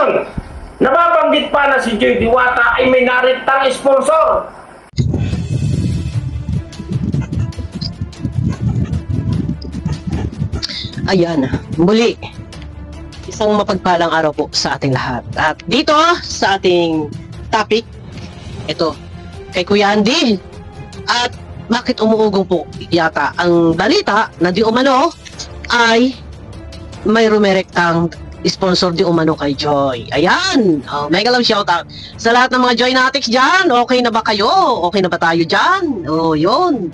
Ngayon, nababanggit pa na si Joy Diwata ay may nariktang sponsor. Ayan, muli, isang mapagpalang araw po sa ating lahat. At dito sa ating topic, ito, kay Kuya Andy. At bakit umuugong po yata ang balita na di umano ay may rumerektang sponsor di umano kay Joy. Ayan, mega love shoutout sa lahat ng mga Joy Natics dyan. Okay na ba kayo? Okay na ba tayo dyan? Yun.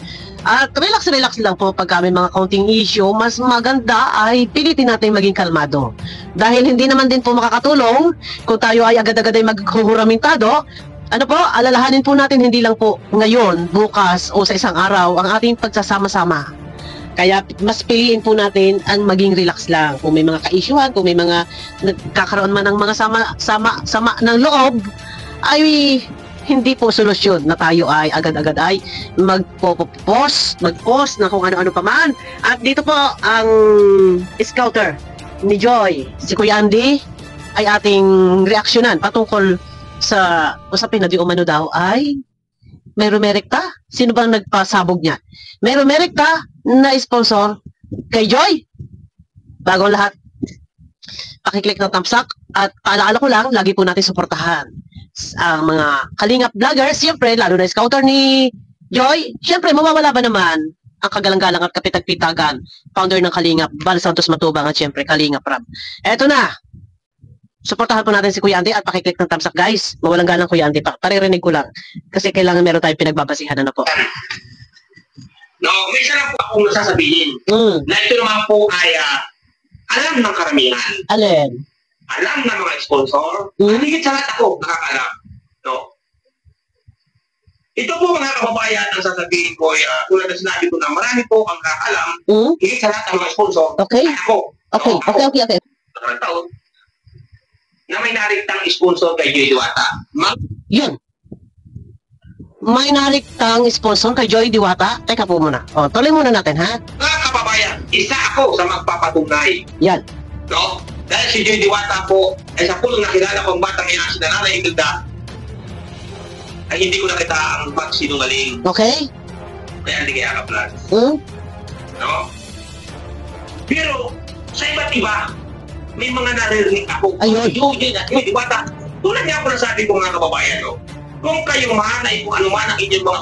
At relax lang po pag may mga counting issue, mas maganda ay pilitin natin maging kalmado. Dahil hindi naman din po makakatulong kung tayo ay agad-agad ay maghuhuramintado. Ano po, alalahanin po natin hindi lang po ngayon, bukas o sa isang araw ang ating pagsasama-sama. Kaya mas piliin po natin ang maging relax lang. Kung may mga ka-issuehan, kung may mga nagkakaroon man ng mga sama ng loob, ay hindi po solusyon na tayo ay agad-agad ay mag-post na kung ano-ano pa man. At dito po ang scouter ni Joy, si Kuya Andy, ay ating reaksyonan patungkol sa usapin na di umano daw ay may rumerekta. Sino bang nagpasabog niya? May rumerekta na sponsor kay Joy. Bagong lahat, pakiclick ng thumbs up at paalala ko lang, lagi po natin suportahan ang mga kalingap vloggers, siyempre, lalo na scouter ni Joy. Siyempre, mawawala ba naman ang kagalang-galang at kapitag-pitagan, founder ng Kalingap, Val Santos Matubang, at siyempre, Kalingap Rab. Eto na, suportahan po natin si Kuya Andy at pakiclick ng thumbs up, guys. Mawalang galang Kuya Andy, paririnig ko lang, kasi kailangan meron tayong pinagbabasihan. Ano po? No, may isa lang po akong nasasabihin. Na ito naman po ay alam ng karamihan. Alin? Alam ng mga sponsor. Higit sa lahat ako, nakakalam. No? Ito po mga kababayan ang sasabihin ko, tulad na sinabi ko na marami po ang nakakalam. Higit sa lahat ng mga sponsor. Okay. Ako. Okay, no? okay. Taon na may nariktang sponsor kay Joy Diwata. Yun. May nariktang sponsor kay Joy Diwata? Teka po muna. Tuloy muna natin, ha? Mga kababayan, isa ako sa magpapatunay. Yan. No? Dahil si Joy Diwata po ay sa pulong nakilala kong batang ina si Nanay Imelda ay hindi ko nakita ang magsinungaling. Okay. Kaya hindi kaya ka-plan. No? Pero sa iba't iba, may mga naririnig ako. Ayun. Joy Diwata. Tulad niya ako nasabi ko mga kababayan, no? Kung kayo mahanay kung ano man ang inyong mga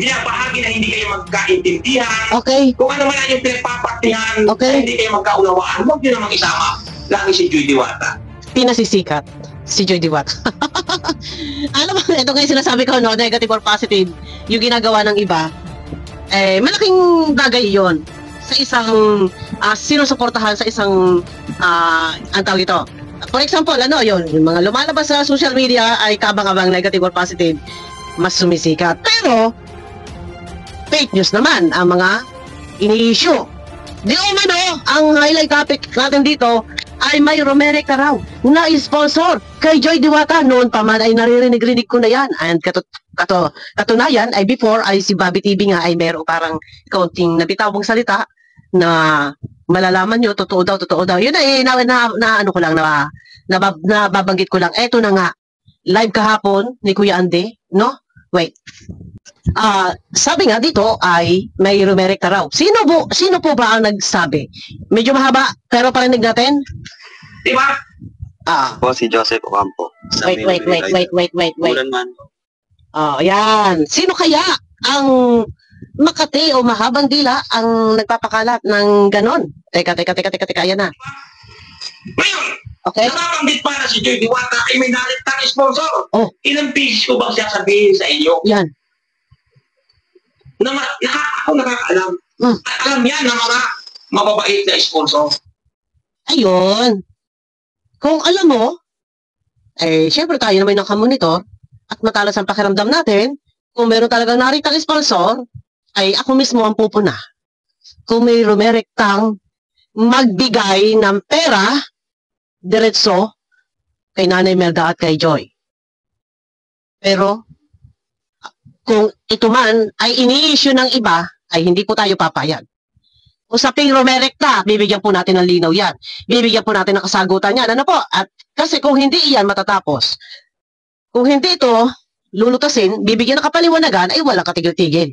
binabahagi na hindi kayo magkaintindihan, okay, kung ano man ang inyong pinagpapaktihan, okay, na hindi kayo magkaunawaan, huwag nyo namang isama. Lagi si Joy Diwata. Pinasisikat si Joy Diwata. Alam mo, ito ngayon sinasabi ko, no, negative or positive, yung ginagawa ng iba, malaking bagay yon sa isang sinusuportahan sa isang ang tawag ito. For example, yung mga lumalabas sa social media ay kabang-abang negative or positive, mas sumisikat. Pero, fake news naman ang mga ini-issue. Di umano, ang highlight topic natin dito ay may rumerekta raw na sponsor kay Joy Diwata. Noon pa man ay naririnig-rinig ko na yan. And katunayan ay before ay si Bobby TV nga ay meron parang kaunting nabitawang salita na malalaman nyo, totoo daw. Yun ay, ano ko lang, nababanggit ko lang. Eto na nga, live kahapon ni Kuya Andy, no? Wait. Sabi nga dito ay may rumerekta raw. Sino po ba ang nagsabi? Medyo mahaba, pero parinig natin. Diba? Po si Joseph Ocampo. Wait. Ulan man. Yan. Sino kaya ang Makati o mahabang dila ang nagpapakalat ng ganon? Teka, yan na. Ngayon, okay, nababanggit pa na si Joy Diwata ay may nariktang sponsor. Ilang pieces ko bang siya sabihin sa inyo? Yan. Ako nakakaalam. At alam yan ng mga mababait na sponsor. Ayun. Kung alam mo, syempre tayo naman nakamonitor at matalas ang pakiramdam natin, kung meron talagang nariktang sponsor, ay ako mismo ang pupuna. Kung may rumerektang magbigay ng pera diretso kay Nanay Imelda at kay Joy. Pero kung ito man ay ini-issue ng iba, ay hindi po tayo papayag. usaping Romerecta, bibigyan po natin ng linaw yan. Bibigyan po natin ng kasagutan yan. Ano po? At kasi kung hindi iyan matatapos, kung hindi ito lulutasin, bibigyan ng kapaliwanagan, ay walang katigil-tigil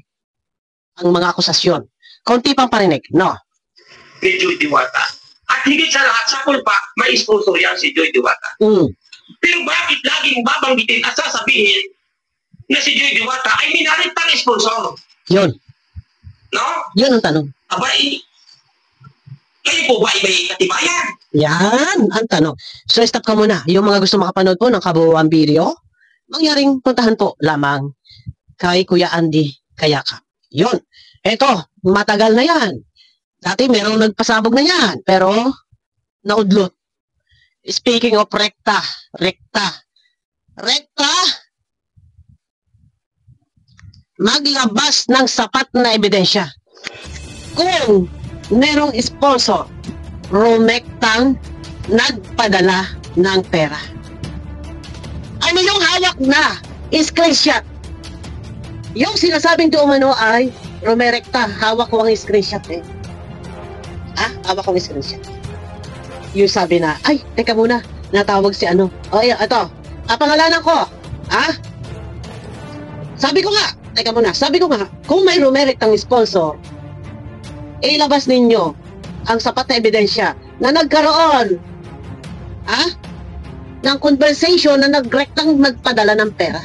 ang mga akusasyon. Konti pang parinig, no? Si Joy Diwata. At higit sa lahat, sa pulpa, may sponsor yan si Joy Diwata. Pero bakit laging babanggitin at sasabihin na si Joy Diwata ay minalitang sponsor? Yun. No? Yun ang tanong. Abay, kayo po ba may katibayan? Yan ang tanong. So stop ka muna. Yung mga gusto makapanood po ng kabuuan video, mangyaring puntahan po lamang kay Kuya Andy Kayakap. Yun. Eto, matagal na yan. Dati merong nagpasabog na yan, pero naudlot. Speaking of rekta, maglabas ng sapat na ebidensya. Kung merong sponsor, Romerectang nagpadala ng pera. Ano yung hawak na screenshot? Yung sinasabing di umano ay Romerecta, hawak ko ang screenshot eh. Hawak ko ang screenshot. Yung sabi na, ay, teka muna, natawag si ano. O, ito, pangalanan ko. Sabi ko nga, kung may Romerectang sponsor, ilabas ninyo ang sapat na ebidensya na nagkaroon ng conversation na nagrektang nagpadala ng pera.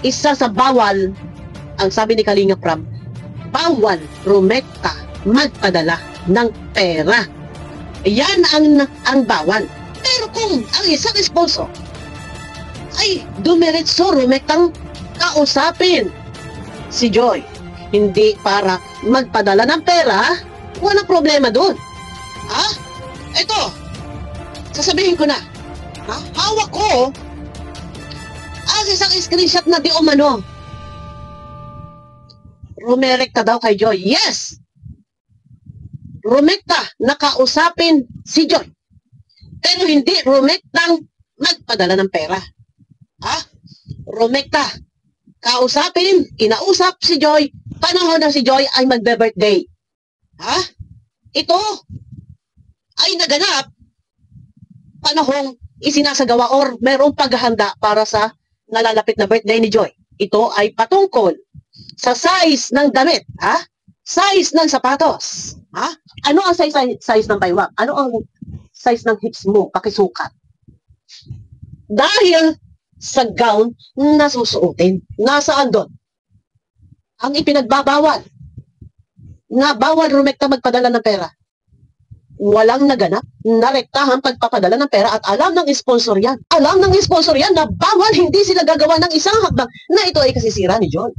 Isa sa bawal, ang sabi ni Kalinga Prab, bawal Romerecta magpadala ng pera. Yan ang bawal. Pero kung ang isang sponsor ay dumiretso Romerectang kausapin si Joy, hindi para magpadala ng pera, walang problema doon. Ito, sasabihin ko na, hawak ko ang isang screenshot na di umano. Romerecta daw kay Joy. Yes! Romerecta nakausapin si Joy. Pero hindi Romerectang nagpadala ng pera. Romerecta kausapin, kinausap si Joy, panahon na si Joy ay magbe-birthday. Ito ay naganap panahong isinasagawa or merong paghahanda para sa nalalapit na birthday ni Joy. Ito ay patungkol sa size ng damit, size ng sapatos. Ano ang size ng baywang? Ano ang size ng hips mo? Pakisukat. Dahil sa gown na susuotin. Nasaan doon? Ang ipinagbabawal na bawal Romerecta magpadala ng pera. Walang naganap na rektahan pagpapadala ng pera at alam ng sponsor yan. Alam ng sponsor yan na bawal, hindi sila gagawa ng isang hakbang na ito ay kasisira ni John.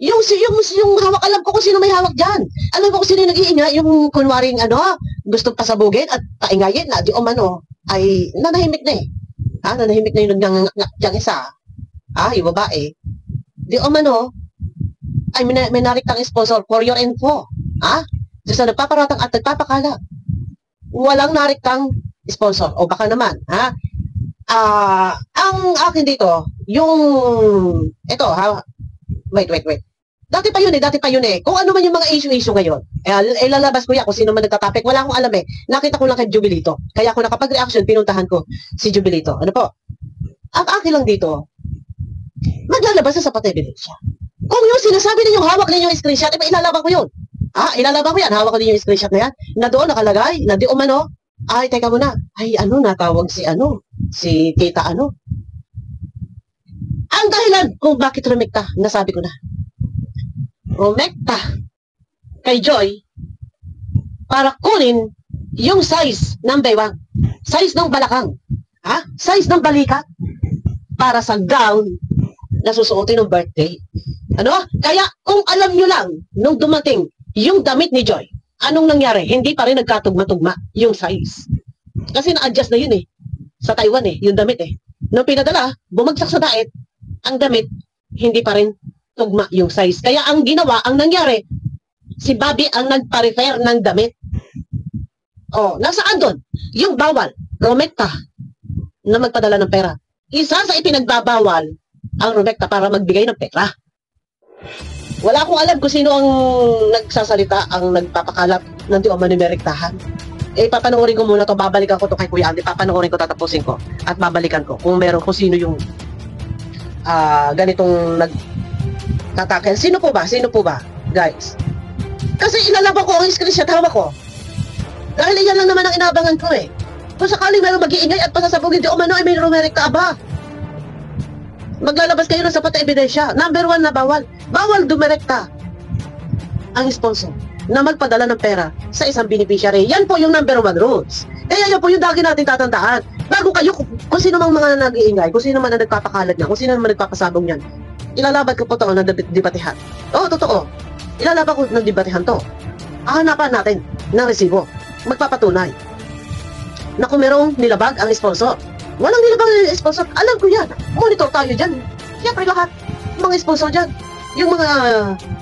Yung hawak, alam ko kung sino may hawak dyan. Alam ko kung sino yung nag-iingay, yung kunwaring gustong pasabugin at paingayin na di umano ay nanahimik na eh. Nanahimik na yung nagdiyang isa. Yung babae. Di umano ay may nariktang sponsor for your info. Diyos na nagpaparatang at nagpapakala. Walang nariktang sponsor. O baka naman, ang akin dito, ito, wait. Dati pa yun eh. Kung ano man yung mga issue ngayon, ilalabas ko yan kung sino man nagtatapik. Wala akong alam eh. Nakita ko lang kay Jubilito. Kaya ako nakapag-reaction, pinuntahan ko si Jubilito. Ano po? Ang akin lang dito, maglalabas sa sapat na ebidensya. Kung yung sinasabi ninyong hawak ninyong screenshot, ilalaban ko yun. Ilalaban ko yan. Hawak ko ninyong screenshot na yan. Na doon nakalagay, na di umano, ay, teka muna. Ay, natawag si tita Ang dahilan kung bakit Romerecta, nasabi ko na. Romerecta kay Joy para kunin yung size ng baywang, size ng balakang, size ng balikat para sa gown na susuotin ng birthday. Kaya kung alam nyo lang nung dumating yung damit ni Joy, anong nangyari? Hindi pa rin nagkatugma-tugma yung size. Kasi na-adjust na yun eh. Sa Taiwan eh, yung damit eh. Nung pinadala, bumagsak sa daet, ang damit, hindi pa rin tugma yung size. Kaya ang ginawa, ang nangyari, si Bobby ang nagpa-refer ng damit. Nasaan doon? Yung bawal, Romerecta, na magpadala ng pera. Isa sa ipinagbabawal ang Romerecta para magbigay ng pera. Wala akong alam kung sino ang nagsasalita, ang nagpapakalat ng di umano direktahan. Papanoorin ko muna to, babalikan ko to kay Kuya Andy, papanoorin ko, tatapusin ko, at babalikan ko kung meron, kung sino yung ganitong nagtatakel. Sino po ba, guys? Kasi ilalaban ko ang screenshot, hawak ko. Dahil iyan lang naman ang inabangan ko eh. Kung sakaling meron mag-iingay at pasasabugin, di umano ay may rumerikta ba? Maglalabas kayo ng sapat na ebidensya. Number 1 na bawal. Bawal dumirekta ang sponsor na magpadala ng pera sa isang beneficiary. Yan po yung number 1 rules. Kaya yan po yung lagi natin tatandaan. Bago kayo, kung sino mang mga nag-iingay, kung sino man ang nagpapakalat niya, kung sino man nagpapasabong niyan, ilalaban ko po ito ng debatihan. Oo, totoo. Ilalaban ko ng debatihan to. Hahanapan natin ng resibo. Magpapatunay na kung merong nilabag ang sponsor. Walang nilabag ang sponsor. Alam ko yan. Monitor tayo dyan. Siyempre lahat. Mga sponsor dyan. Yung mga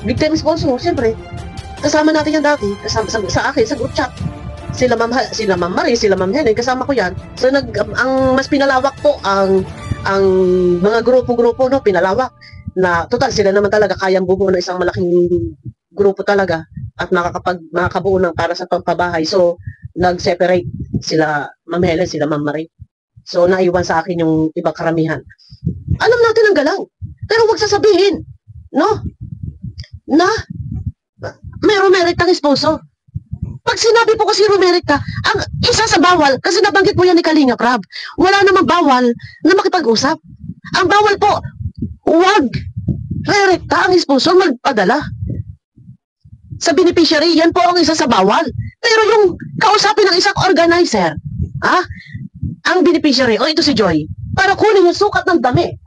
big time sponsor, siyempre. Kasama natin yan dati. Kasama sa akin, sa group chat. Sila Ma'am Marie, sila Ma'am Helen, kasama ko yan. So ang mas pinalawak po ang mga grupo-grupo, no, pinalawak. Na total sila naman talaga kayang bubuo ng isang malaking grupo talaga at makakabuo ng para sa pampabahay. So nag-separate sila Ma'am Helen, sila Ma'am Marie. So naiwan sa akin yung ibang karamihan. Alam natin ang galaw. Pero huwag sasabihin, no? Na may rumerikta ng sponsor. Pag sinabi po kasi rumerikta, ang isa sa bawal, kasi nabanggit po yan ni Kalinga Prab, wala namang bawal na makipag-usap. Ang bawal po, huwag rerekta ang sponsor magpadala sa beneficiary. Yan po ang isa sa bawal. Pero yung kausapin ng isang organizer, ang beneficiary, ito si Joy, para kunin yung sukat ng dami,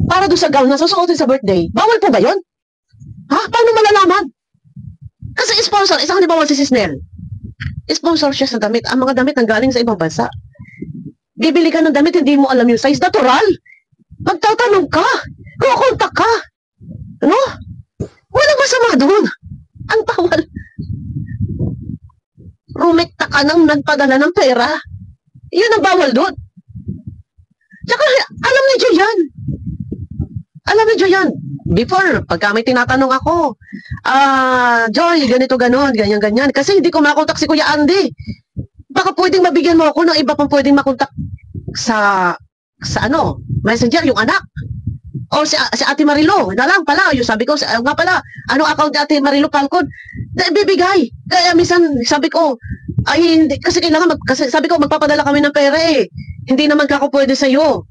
para doon sa gown na susuotin sa birthday, bawal po ba yun? Paano malalaman? Kasi sponsor, isang halimbawa si Cisnel, sponsor siya sa damit, ang mga damit ang galing sa ibang bansa. Bibili ka ng damit, hindi mo alam yung size, natural. Magtatanong ka, kukontak ka. Ano? Walang masama doon. Ang bawal, rumekta ka nang nagpadala ng pera. Yun ang bawal doon. Tsaka, alam ni Joy yan. Alam ni Joy yan. Before, pagka may tinatanong ako, Joy, ganito, ganon, ganyan, ganyan. Kasi hindi ko makontak si Kuya Andy. Baka pwedeng mabigyan mo ako ng iba pang pwedeng makontak sa messenger, yung anak. O si Ate Marilo, na lang pala, yung sabi ko, nga pala, ano account ni Ate Marilo Falcon? Bibigay. Kaya minsan, sabi ko, ay hindi, kasi kailangan, kasi sabi ko, magpapadala kami ng pera eh. Hindi naman kako pwede sa'yo.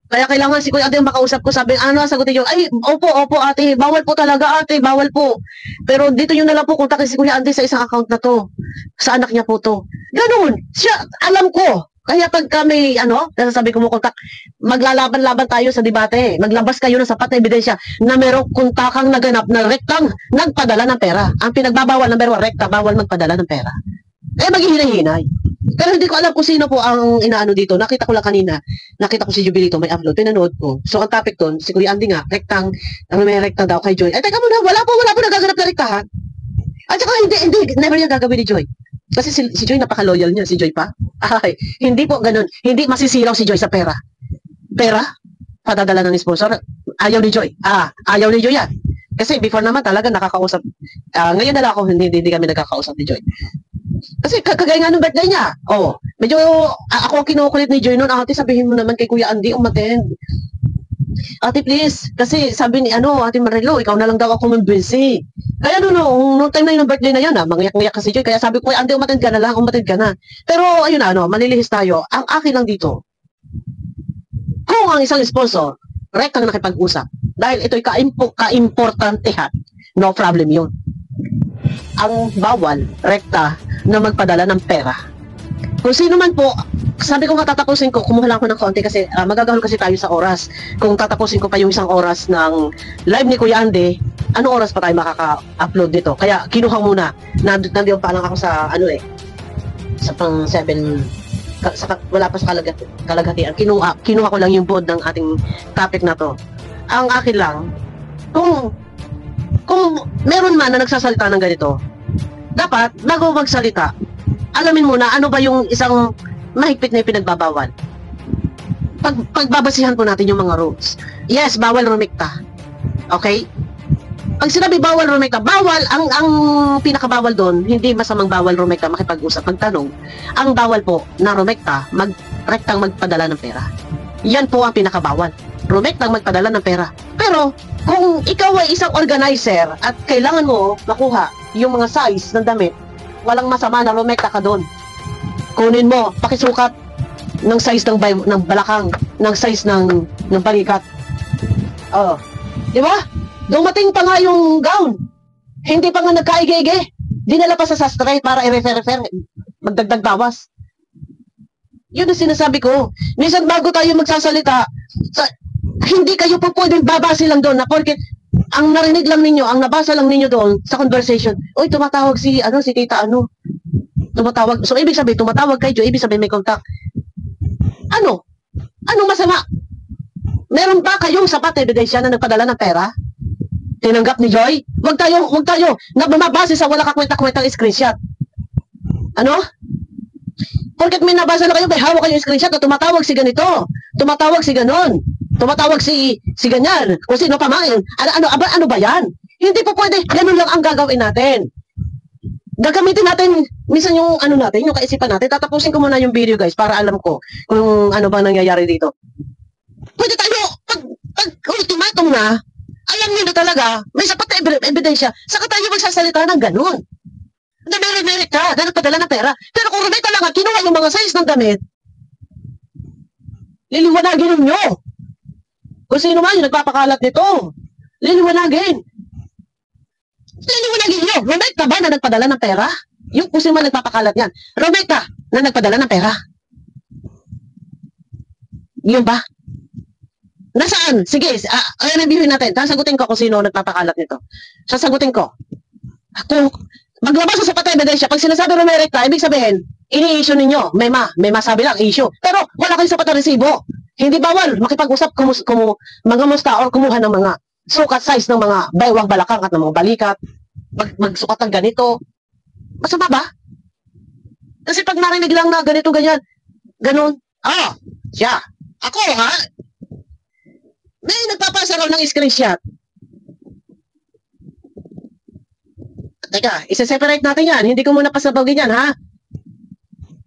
Kaya kailangan si Kuya Ate yung makausap ko, sabi, sagutin yun, ay, opo ate, bawal po talaga ate, bawal po. Pero dito yun na lang po, kontakin si Kuya Ate sa isang account na to. Sa anak niya po to. Ganun, siya, alam ko. Kaya pag kami, sabi ko mo kontak, maglalaban-laban tayo sa debate. Maglabas kayo ng sapat na ebidensya na merong kontakang naganap na rektang nagpadala ng pera. Ang pinagbabawal ng rekta, bawal magpadala ng pera. Maghihinay-hinay. Pero hindi ko alam kung sino po ang inaano dito. Nakita ko lang kanina. Nakita ko si Jubilito, may upload. Pinanood ko. So, ang topic doon, si Kuya Andy nga, rektang, may rekta daw kay Joy. Ay, teka muna, wala po nagaganap na rektahan. At saka, hindi, never yan gagawin ni Joy. Kasi si Joy, napaka-loyal niya. Si Joy pa. Ay, hindi po ganun. Hindi masisiraw si Joy sa pera. Pera, padadala ng sponsor. Ayaw ni Joy. Ayaw ni Joy yan. Kasi before naman talaga nakakausap. Ngayon na lang ako, hindi kami nakakausap ni Joy. Kasi kagaya nga nung birthday niya. Medyo ako ang kinukulit ni Joy noon. Ate, sabihin mo naman kay Kuya Andy, umattend. Ate, please. Kasi sabi ni Ate Marilo, ikaw na lang daw ako busy. Kaya nung time na yung birthday na yun, mangyak-ngyak kasi Joy. Kaya sabi ko, Andy, umattend ka na lang, umattend ka na. Pero ayun malilihis tayo. Ang akin lang dito, kung ang isang sponsor, rektang nakipag-usap, dahil ito'y ka-importantehan, no problem yun. Ang bawal, rekta, na magpadala ng pera. Kung sino man po, sabi ko nga tatapusin ko, kumuha lang ako ng konti kasi magagahol kasi tayo sa oras. Kung tatapusin ko pa yung isang oras ng live ni Kuya Andy, anong oras pa tayo makaka-upload dito? Kaya kinuha muna. Nandiyon pa lang ako sa sa pang 7, wala pa sa kalaghatian. Kinuha ko lang yung board ng ating topic na to. Ang akin lang, kung meron man na nagsasalita ng ganito, dapat, bago magsalita, alamin muna ano ba yung isang mahigpit na pinagbabawal. Pagbabasihan po natin yung mga rules. Yes, bawal rumikta. Okay? Pag sinabi bawal Romekta, bawal, ang pinakabawal doon, hindi masamang bawal Romekta makipag-usap, magtanong. Ang bawal po na Romekta, rektang magpadala ng pera. Yan po ang pinakabawal. Romektang magpadala ng pera. Pero, kung ikaw ay isang organizer at kailangan mo makuha yung mga size ng damit, walang masama na Romekta ka doon. Kunin mo, pakisukat ng size ng balakang, ng size ng balikat. Oh. Di ba? Dumating pa nga yung gown. Hindi pa nga nagkaige-ige. Dinala pa sa sastre para i-refer-refer. Magdagdag bawas. Yun ang sinasabi ko. Minsan bago tayo magsasalita, hindi kayo po pwedeng babase lang doon na porque ang narinig lang ninyo, ang nabasa lang ninyo doon sa conversation, oy, tumatawag si tita tumatawag. So, ibig sabihin, tumatawag kay Joy, ibig sabihin may contact. Ano? Anong masama? Meron ba kayong sapat na ebidensya na nagpadala ng pera? Tinanggap ni Joy? Huwag tayo na bumabase sa wala kakwenta-kwentang screenshot. Ano? Porket may nabasa na kayo, may hawak kayo yung screenshot na tumatawag si ganito, tumatawag si ganon, tumatawag si ganyan, kung sino pa man. Ano ba yan? Hindi po pwede, ganun lang ang gagawin natin. Gagamitin natin, minsan yung natin, yung kaisipan natin, tatapusin ko muna yung video guys, para alam ko kung ano ba nangyayari dito. Pwede tayo, pag ultimatum na, alam niyo na talaga, may sapat na ebidensya, saka tayo magsasalita ng ganun. Na meron ka, na nagpadala ng pera. Pero kung Romekta lang kinuha yung mga size ng damit, liliwanagin ninyo. Kung sino man yung nagpapakalat nito, liliwanagin. Liliwanagin nyo, Romekta ba na nagpadala ng pera? Yung kung sino man nagpapakalat yan, Romekta na nagpadala ng pera. Yun ba? Nasaan? Sige, reviewin natin. Sasagutin ko kung sino nagpapakalat nito. Sasagutin ko. Kung maglabas sa sapat na ebidensya, pag sinasabi Romekta, ibig sabihin, ini-issue ninyo. May masabi lang, issue. Pero wala kayong sapat na resibo. Hindi bawal makipag-usap mga musta or kumuha ng mga sukat size ng mga baywang balakang at ng mga balikat. Magsukat ng ganito. Masama ba? Kasi pag narinig lang na ganito, ganyan, ganun, siya. Ako, ha? May nagpapasa raw ng screenshot. Teka, isa-separate natin yan. Hindi ko muna pasabagin yan, ha?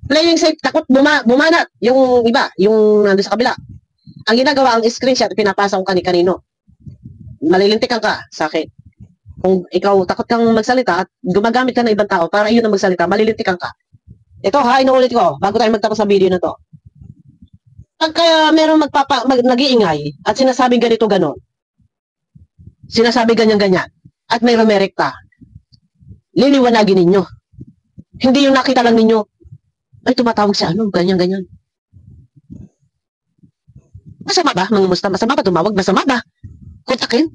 Playing safe, takot bumanat. Yung iba, yung nandun sa kabila. Ang ginagawa, ang screenshot, pinapasa ko kani-kanino. Malilintikan ka sa akin. Kung ikaw takot kang magsalita at gumagamit ka ng ibang tao para iyon ang magsalita, malilintikan ka. Ito, ha, inuulit ko, bago tayo magtapos sa video na to. Pagka meron nag-iingay at sinasabing ganito ganon, sinasabi ganyan-ganyan, at may Romekta, liliwanagin ninyo. Hindi yung nakita lang ninyo, ay tumatawag si ganyan-ganyan. Masama ba, mga musta? Masama ba tumawag? Masama ba? Kontakin?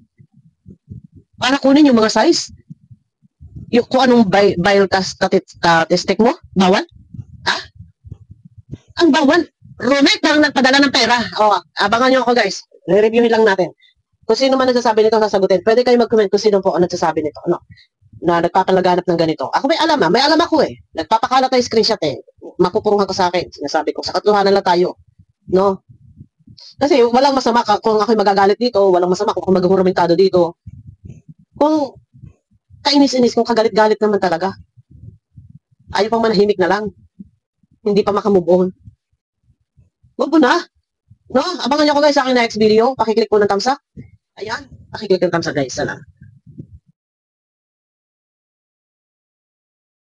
Para kunin yung mga size? Yung kung anong statistic mo? Bawal? Ha? Ang bawal? Romekta ang nagpadala ng pera. Abangan nyo ako guys. Re-reviewin lang natin. Kung sino man nagsasabi nito, sasagutin. Pwede kayo mag-comment kung sino po ang nagsasabi nito. Na nagpapalaganap ng ganito. Ako may alam may alam ako eh. Nagpapakalat tayo screenshot eh. Mapupurungan ko sa akin. Sinasabi ko, sa katotohanan lang tayo. No? Kasi walang masama kung ako'y magagalit dito, walang masama kung maghuhuramentado dito. Kung kainis-inis, kung kagalit-galit naman talaga. Ayaw pang manahimik na lang. Hindi pa makamove on. Wag mo na. No? Abangan nyo ako guys sa aking next video. Pakiclick po ng thumbs up. Ayan. Pakiclick ng thumbs up guys. Salamat.